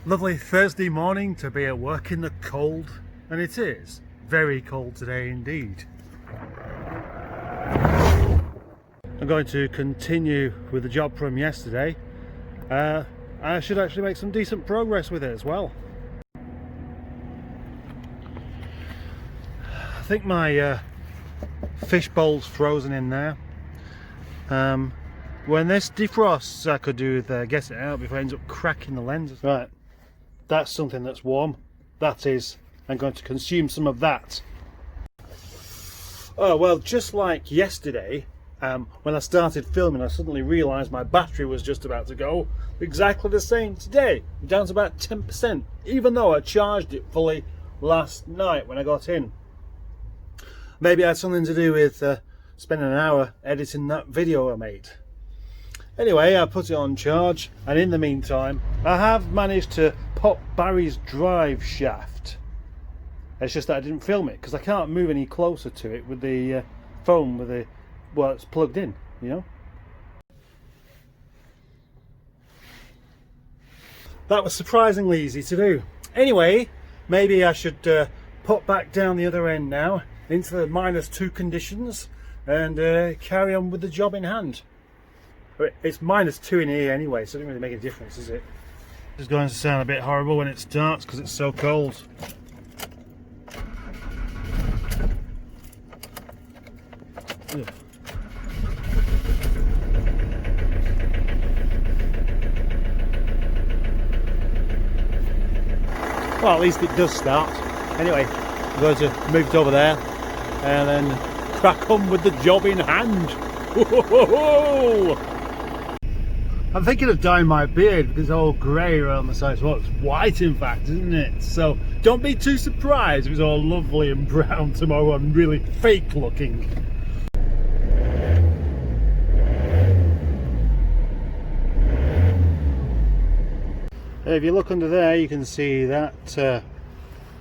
Lovely Thursday morning to be at work in the cold, and it is very cold today indeed. I'm going to continue with the job from yesterday. I should actually make some decent progress with it as well. I think my fish bowl's frozen in there. When this defrosts, I could do with getting it out before it ends up cracking the lenses. Right, that's something that's warm. That is, I'm going to consume some of that. Oh well, just like yesterday, when I started filming, I suddenly realised my battery was just about to go. Exactly the same today, down to about 10%, even though I charged it fully last night when I got in. Maybe it had something to do with spending an hour editing that video I made. Anyway, I put it on charge, and in the meantime, I have managed to pop Barry's drive shaft. It's just that I didn't film it because I can't move any closer to it with the phone with the well, it's plugged in, you know. That was surprisingly easy to do. Anyway, maybe I should put back down the other end now into the -2 conditions and carry on with the job in hand. It's -2 in here anyway, so it doesn't really make a difference, is it? It's going to sound a bit horrible when it starts because it's so cold. Ugh. Well, at least it does start. Anyway, I'm going to move it over there and then crack on with the job in hand. Whoa! I'm thinking of dyeing my beard because it's all grey around the sides. Well, it's white in fact, isn't it? So don't be too surprised if it's all lovely and brown tomorrow and really fake looking. If you look under there, you can see that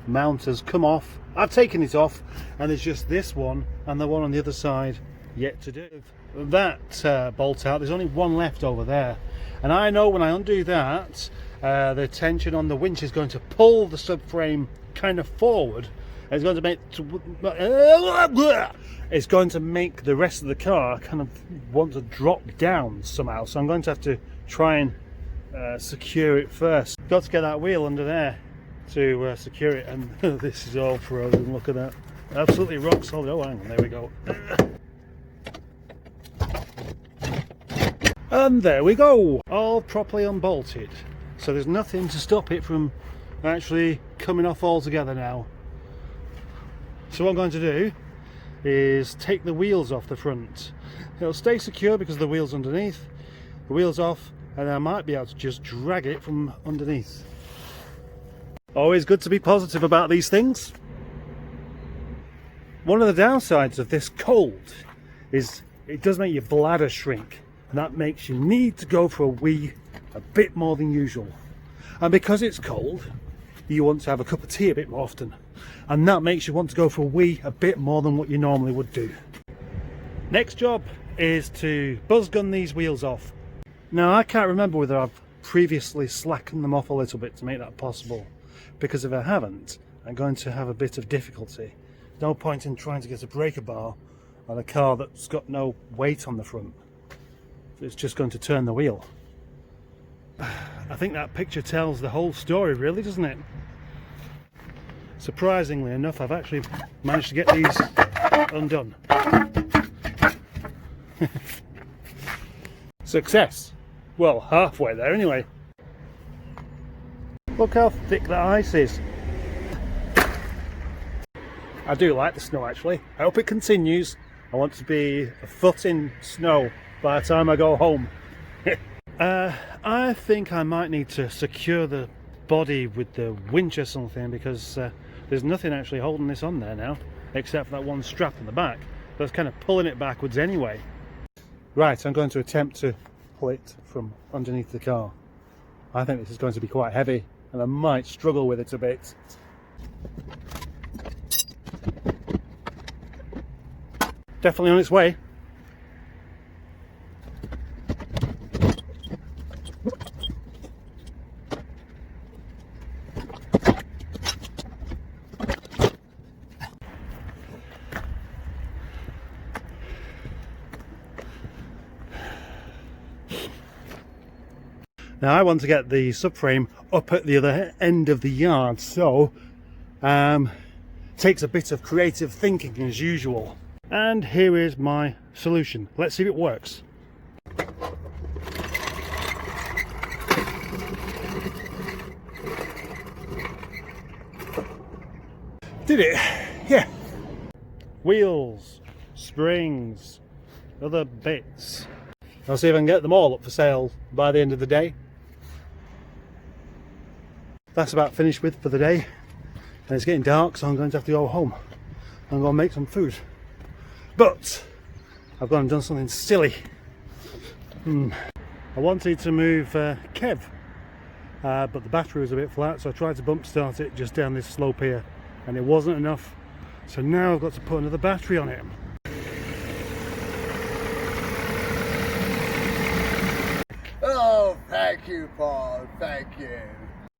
mount has come off. I've taken it off, and there's just this one and the one on the other side yet to do. That bolt out, there's only one left over there, and I know when I undo that, the tension on the winch is going to pull the subframe kind of forward. It's going to make the rest of the car kind of want to drop down somehow. So I'm going to have to try and secure it first. Got to get that wheel under there to secure it, and this is all frozen. Look at that, absolutely rock solid. Oh, hang on, there we go. And there we go, all properly unbolted, so there's nothing to stop it from actually coming off altogether now. So what I'm going to do is take the wheels off the front. It'll stay secure because the wheel's underneath. The wheel's off, and I might be able to just drag it from underneath. Always good to be positive about these things. One of the downsides of this cold is it does make your bladder shrink, and that makes you need to go for a wee a bit more than usual. And because it's cold, you want to have a cup of tea a bit more often, and that makes you want to go for a wee a bit more than what you normally would do. Next job is to buzz gun these wheels off. Now, I can't remember whether I've previously slackened them off a little bit to make that possible, because if I haven't, I'm going to have a bit of difficulty. No point in trying to get a breaker bar on a car that's got no weight on the front. It's just going to turn the wheel. I think that picture tells the whole story, really, doesn't it? Surprisingly enough, I've actually managed to get these undone. Success! Well, halfway there anyway. Look how thick that ice is. I do like the snow actually. I hope it continues. I want to be a foot in snow by the time I go home. I think I might need to secure the body with the winch or something, because there's nothing actually holding this on there now except for that one strap in the back that's kind of pulling it backwards anyway. Right, I'm going to attempt to pull it from underneath the car. I think this is going to be quite heavy and I might struggle with it a bit. Definitely on its way. Now I want to get the subframe up at the other end of the yard, so takes a bit of creative thinking as usual. And here is my solution. Let's see if it works. Did it? Yeah. Wheels, springs, other bits. I'll see if I can get them all up for sale by the end of the day. That's about finished with for the day. And it's getting dark, so I'm going to have to go home. I'm going to make some food. But I've gone and done something silly. I wanted to move Kev, but the battery was a bit flat, so I tried to bump start it just down this slope here, and it wasn't enough. So now I've got to put another battery on it. Oh, thank you, Paul. Thank you.